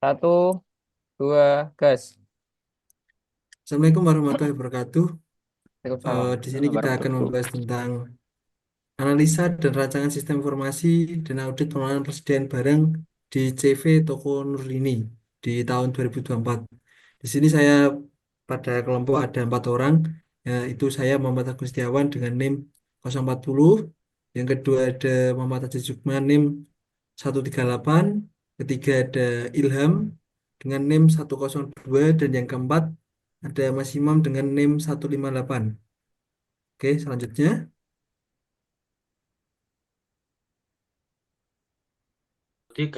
Satu, dua, gas. Assalamualaikum warahmatullahi wabarakatuh. Waalaikumsalam. Di sini kita akan Wabarakatuh. membahas tentang analisa dan rancangan sistem informasi dan audit pengelolaan persediaan barang di CV Toko Nurlini di tahun 2024. Di sini saya pada kelompok ada 4 orang, yaitu saya Muhammad Agus Setiawan dengan NIM 040, yang kedua ada Muhammad Aziz Jukman NIM 138, ketiga ada Ilham dengan NIM 102, dan yang keempat ada Mas Imam dengan NIM 158. Oke, selanjutnya. Di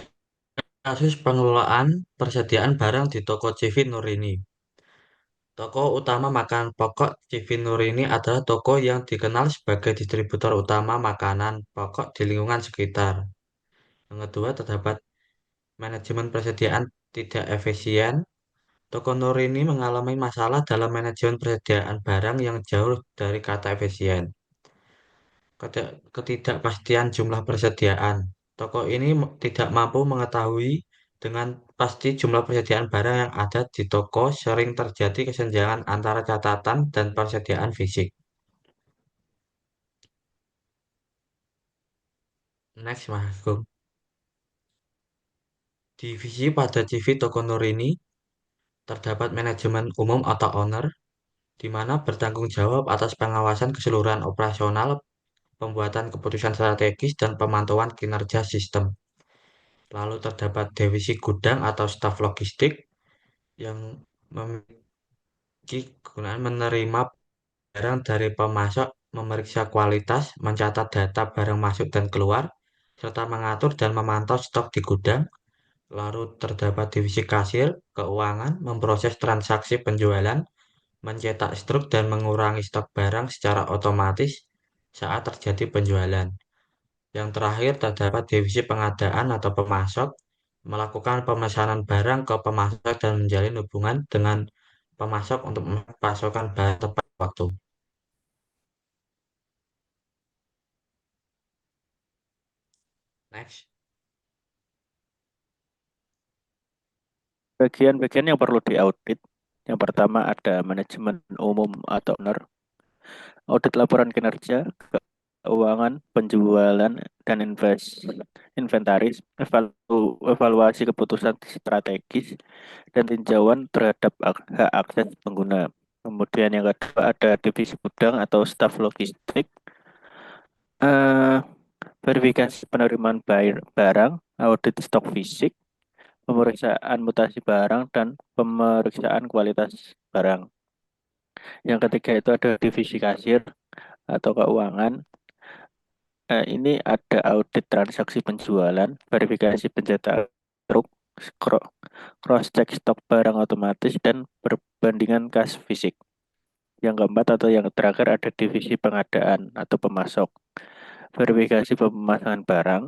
kasus pengelolaan persediaan barang di toko CV Nurini. Toko utama makanan pokok CV Nurini adalah toko yang dikenal sebagai distributor utama makanan pokok di lingkungan sekitar. Yang kedua, terdapat manajemen persediaan tidak efisien. Toko Nurini mengalami masalah dalam manajemen persediaan barang yang jauh dari kata efisien. Ketidakpastian jumlah persediaan. Toko ini tidak mampu mengetahui dengan pasti jumlah persediaan barang yang ada di toko, sering terjadi kesenjangan antara catatan dan persediaan fisik. Next, Mas Agung. Divisi pada CV Toko Nur ini terdapat manajemen umum atau owner, di mana bertanggung jawab atas pengawasan keseluruhan operasional, pembuatan keputusan strategis, dan pemantauan kinerja sistem. Lalu terdapat divisi gudang atau staf logistik yang memiliki kegunaan menerima barang dari pemasok, memeriksa kualitas, mencatat data barang masuk dan keluar, serta mengatur dan memantau stok di gudang. Lalu terdapat divisi kasir, keuangan, memproses transaksi penjualan, mencetak struk dan mengurangi stok barang secara otomatis saat terjadi penjualan. Yang terakhir terdapat divisi pengadaan atau pemasok, melakukan pemesanan barang ke pemasok dan menjalin hubungan dengan pemasok untuk pasokan barang tepat waktu. Next. Bagian-bagian yang perlu diaudit. Yang pertama ada manajemen umum atau owner, audit laporan kinerja, keuangan, penjualan, dan inventaris, evaluasi keputusan strategis, dan tinjauan terhadap hak akses pengguna. Kemudian yang kedua ada divisi gudang atau staf logistik, eh, verifikasi penerimaan barang, audit stok fisik, pemeriksaan mutasi barang, dan pemeriksaan kualitas barang. Yang ketiga itu ada divisi kasir atau keuangan. Ini ada audit transaksi penjualan, verifikasi pencetak truk, cross check stok barang otomatis, dan perbandingan kas fisik. Yang keempat atau yang terakhir ada divisi pengadaan atau pemasok, verifikasi pemasangan barang,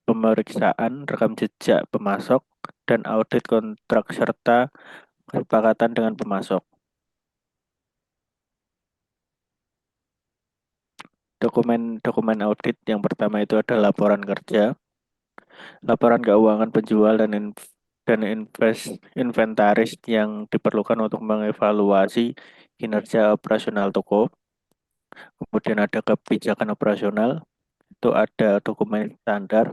pemeriksaan rekam jejak pemasok, dan audit kontrak serta kesepakatan dengan pemasok. Dokumen audit yang pertama itu ada laporan kerja, laporan keuangan penjual, dan inventaris yang diperlukan untuk mengevaluasi kinerja operasional toko. Kemudian ada kebijakan operasional, itu ada dokumen standar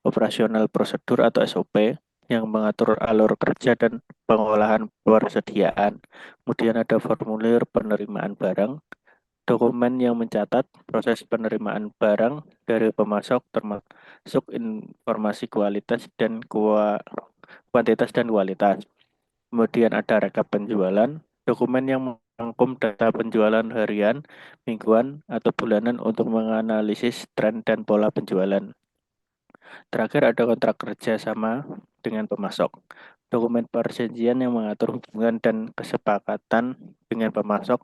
operasional prosedur atau SOP yang mengatur alur kerja dan pengolahan persediaan. Kemudian ada formulir penerimaan barang, dokumen yang mencatat proses penerimaan barang dari pemasok termasuk informasi kuantitas dan kualitas. Kemudian ada rekap penjualan, dokumen yang merangkum data penjualan harian, mingguan, atau bulanan untuk menganalisis tren dan pola penjualan. Terakhir ada kontrak kerja sama dengan pemasok. Dokumen perjanjian yang mengatur hubungan dan kesepakatan dengan pemasok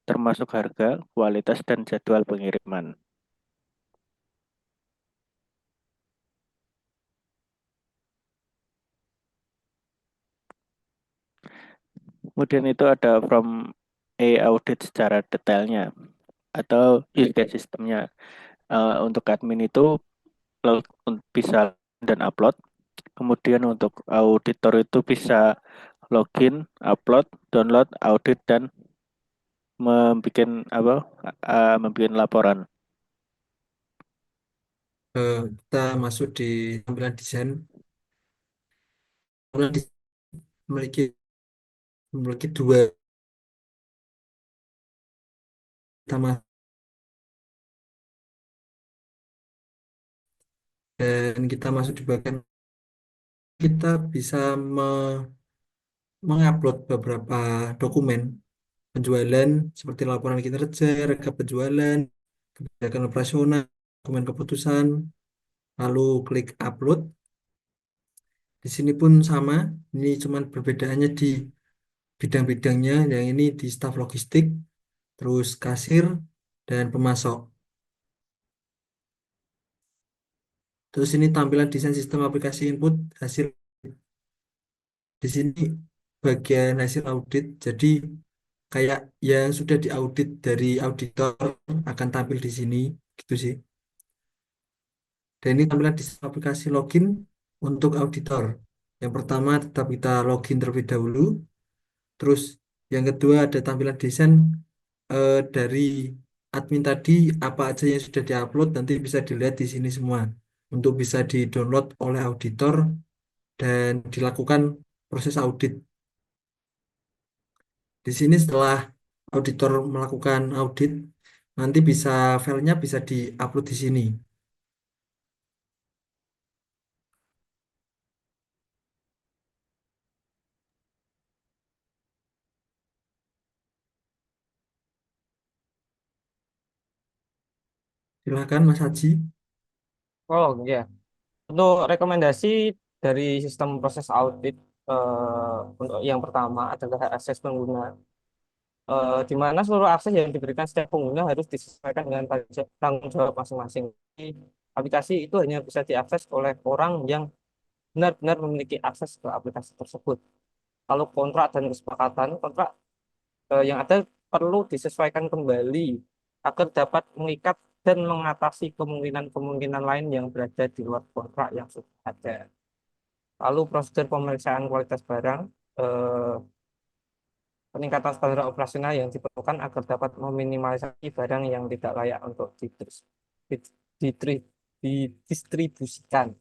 termasuk harga, kualitas, dan jadwal pengiriman. Kemudian itu ada from A audit secara detailnya atau use case sistemnya. Untuk admin itu bisa dan upload. Kemudian untuk auditor itu bisa login, upload, download, audit dan membuat laporan. Kita masuk di tampilan desain. Tampilan desain memiliki memiliki dua utama dan kita masuk di bagian kita bisa mengupload beberapa dokumen penjualan seperti laporan kinerja, rekap penjualan, kebijakan operasional, dokumen keputusan, lalu klik upload. Di sini pun sama, ini cuman perbedaannya di bidang-bidangnya, yang ini di staf logistik, terus kasir, dan pemasok. Terus ini tampilan desain sistem aplikasi input hasil. Di sini bagian hasil audit, jadi kayak yang sudah diaudit dari auditor akan tampil di sini, gitu sih. Dan ini tampilan di aplikasi login untuk auditor. Yang pertama tetap kita login terlebih dahulu. Terus yang kedua ada tampilan desain dari admin tadi, apa aja yang sudah diupload nanti bisa dilihat di sini semua. Untuk bisa di-download oleh auditor dan dilakukan proses audit. Di sini setelah auditor melakukan audit, nanti bisa filenya bisa di-upload di sini. Silakan Mas Haji. Oh ya, untuk rekomendasi dari sistem proses audit untuk yang pertama adalah akses pengguna, di mana seluruh akses yang diberikan setiap pengguna harus disesuaikan dengan tanggung jawab masing-masing. Jadi, aplikasi itu hanya bisa diakses oleh orang yang benar-benar memiliki akses ke aplikasi tersebut. Kalau kontrak dan kesepakatan, kontrak yang ada perlu disesuaikan kembali agar dapat mengikat dan mengatasi kemungkinan-kemungkinan lain yang berada di luar kontrak yang sudah ada. Lalu prosedur pemeriksaan kualitas barang, eh, peningkatan standar operasional yang diperlukan agar dapat meminimalisasi barang yang tidak layak untuk didistribusikan.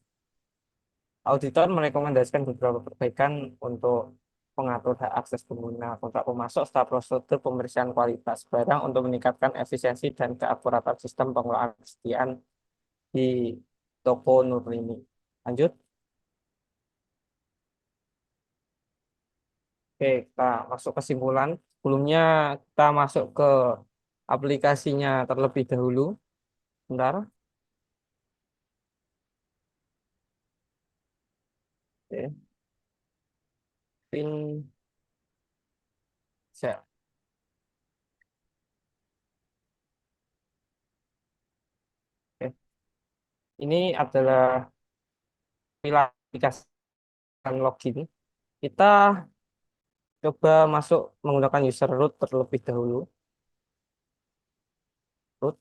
Auditor merekomendasikan beberapa perbaikan untuk pengatur hak akses pengguna, kontrak pemasok, serta prosedur pemeriksaan kualitas barang untuk meningkatkan efisiensi dan keakuratan sistem pengelolaan kesediaan di toko Nurlini. Lanjut. Oke, kita masuk kesimpulan. Sebelumnya kita masuk ke aplikasinya terlebih dahulu. Bentar. Oke. Pin share. Oke. Ini adalah pilihan aplikasi login. Kita coba masuk menggunakan user root terlebih dahulu. Root.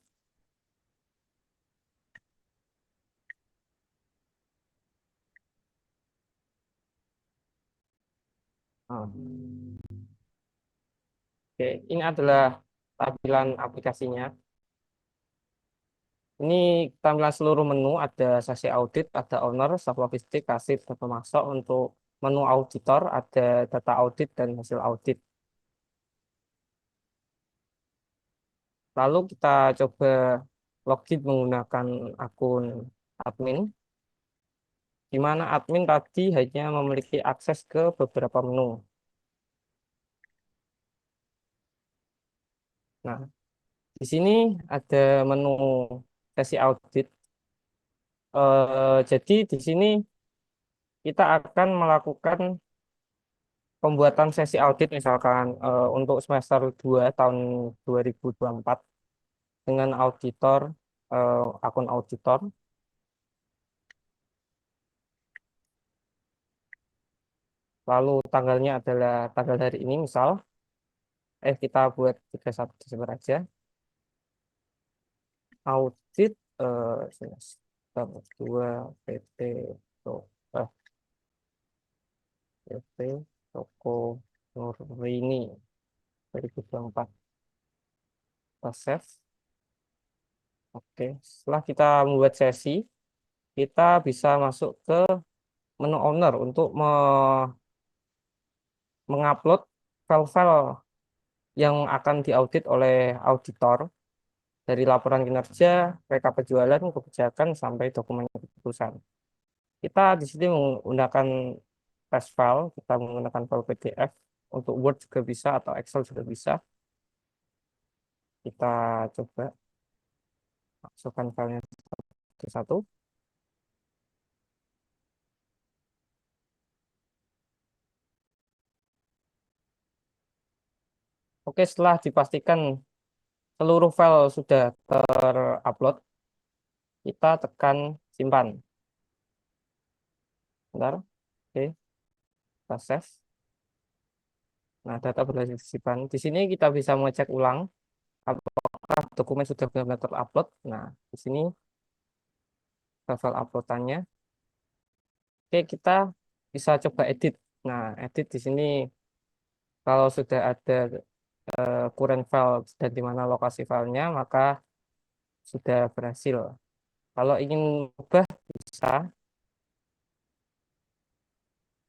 Ah. Oke, ini adalah tampilan aplikasinya. Ini tampilan seluruh menu, ada sesi audit, ada owner, staff logistik, kasir, dan pemasok. Untuk menu auditor, ada data audit dan hasil audit. Lalu kita coba login menggunakan akun admin, di mana admin tadi hanya memiliki akses ke beberapa menu. Nah, di sini ada menu sesi audit. Jadi di sini kita akan melakukan pembuatan sesi audit misalkan untuk semester 2 tahun 2024 dengan auditor, akun auditor. Lalu tanggalnya adalah tanggal hari ini misal, kita buat 31 Desember aja. Audit semester 2 PT. Tuh, CV Toko Nurini 2024. Kita save. Oke, setelah kita membuat sesi, kita bisa masuk ke menu owner untuk mengupload file-file yang akan diaudit oleh auditor dari laporan kinerja, rekap penjualan, kebijakan, sampai dokumen keputusan. Kita di sini menggunakan test file, kita menggunakan file PDF, untuk Word juga bisa atau Excel juga bisa. Kita coba masukkan filenya satu-satu. Oke, setelah dipastikan seluruh file sudah terupload, kita tekan simpan. Bentar. Oke, kita save. Nah, data berhasil disimpan. Di sini kita bisa mengecek ulang apakah dokumen sudah benar-benar terupload. Nah, di sini file uploadannya. Oke, kita bisa coba edit. Nah, edit di sini kalau sudah ada current file dan di mana lokasi filenya, maka sudah berhasil. Kalau ingin ubah bisa.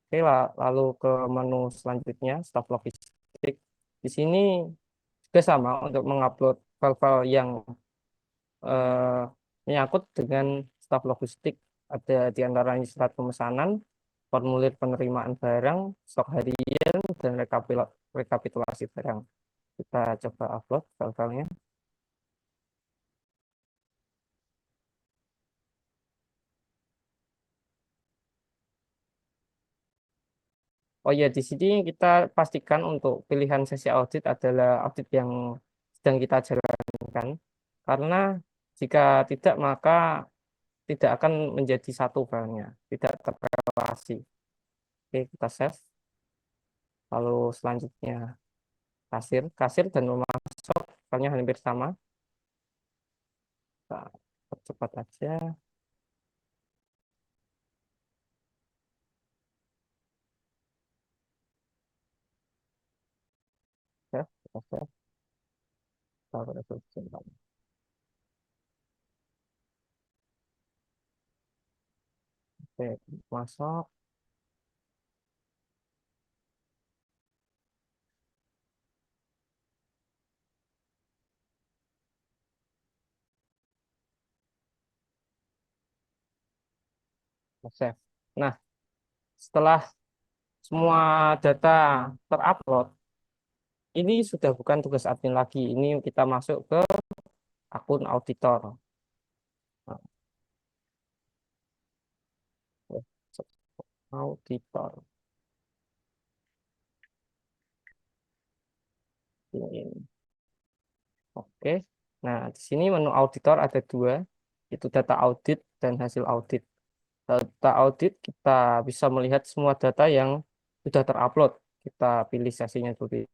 Oke, lalu ke menu selanjutnya, staf logistik. Di sini juga sama untuk mengupload file-file yang eh, menyangkut dengan staf logistik. Ada di antaranya surat pemesanan, formulir penerimaan barang, stok harian, dan rekapitulasi barang. Kita coba upload file-filenya. Oh ya, di sini kita pastikan untuk pilihan sesi audit adalah audit yang sedang kita jalankan. Karena jika tidak, maka tidak akan menjadi satu filenya, tidak terrelasi. Oke, kita save. Lalu selanjutnya kasir. Kasir dan rumah sok filenya hampir sama. Kita percepat aja. Save, kita save. Lalu resolusi. Oke, masuk. Kita save. Nah, setelah semua data terupload, ini sudah bukan tugas admin lagi. Ini kita masuk ke akun auditor. Nah, auditor. Ini. Oke. Nah, di sini menu auditor ada dua, itu data audit dan hasil audit. Data audit kita bisa melihat semua data yang sudah terupload. Kita pilih sesinya dulu.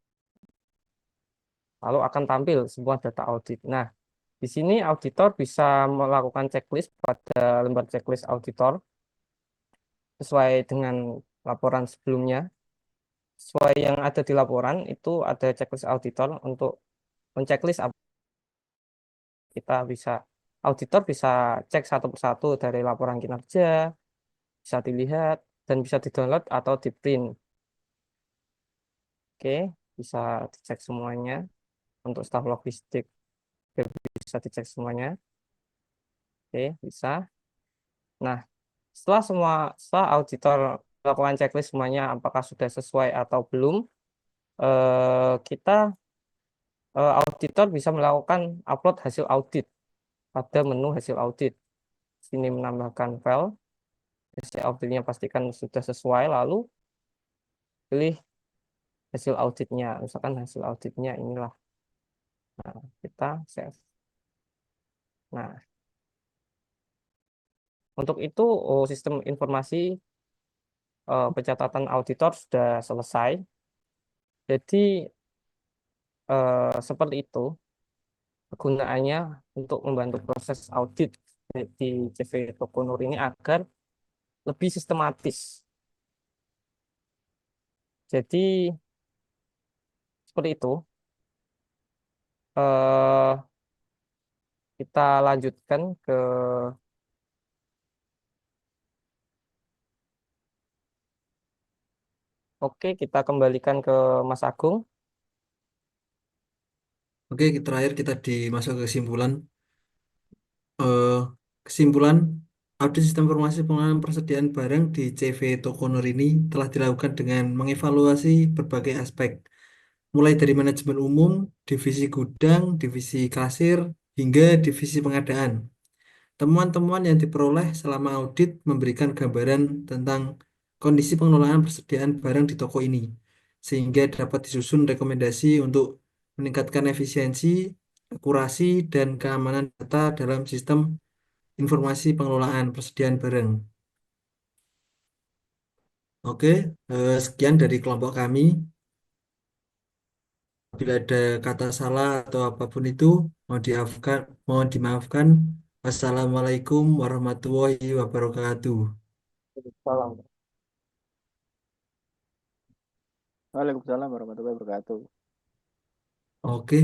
Lalu akan tampil semua data audit. Nah, di sini auditor bisa melakukan checklist pada lembar checklist auditor sesuai dengan laporan sebelumnya. Sesuai yang ada di laporan itu ada checklist auditor untuk menceklis. Kita bisa auditor bisa cek satu persatu dari laporan kinerja, bisa dilihat dan bisa di-download atau di-print. Oke, bisa dicek semuanya. Untuk staf logistik bisa dicek semuanya. Oke, bisa. Nah, setelah auditor melakukan checklist semuanya apakah sudah sesuai atau belum, kita auditor bisa melakukan upload hasil audit pada menu hasil audit. Sini menambahkan file hasil auditnya, pastikan sudah sesuai, lalu pilih hasil auditnya. Misalkan hasil auditnya inilah. Nah, kita save. Nah, untuk itu sistem informasi pencatatan auditor sudah selesai. Jadi seperti itu kegunaannya untuk membantu proses audit di CV Toko Nur ini agar lebih sistematis. Jadi seperti itu. Eh, kita lanjutkan ke oke, kita kembalikan ke Mas Agung. Oke, terakhir kita masuk ke kesimpulan. Eh, Kesimpulan, audit sistem informasi pengelolaan persediaan barang di CV Toko Nur ini telah dilakukan dengan mengevaluasi berbagai aspek, mulai dari manajemen umum, divisi gudang, divisi kasir, hingga divisi pengadaan. Temuan-temuan yang diperoleh selama audit memberikan gambaran tentang kondisi pengelolaan persediaan barang di toko ini, sehingga dapat disusun rekomendasi untuk meningkatkan efisiensi, akurasi, dan keamanan data dalam sistem informasi pengelolaan persediaan barang. Oke, sekian dari kelompok kami. Bila ada kata salah atau apapun itu, mohon dimaafkan. Wassalamualaikum warahmatullahi wabarakatuh. Salam. Waalaikumsalam warahmatullahi wabarakatuh. Oke.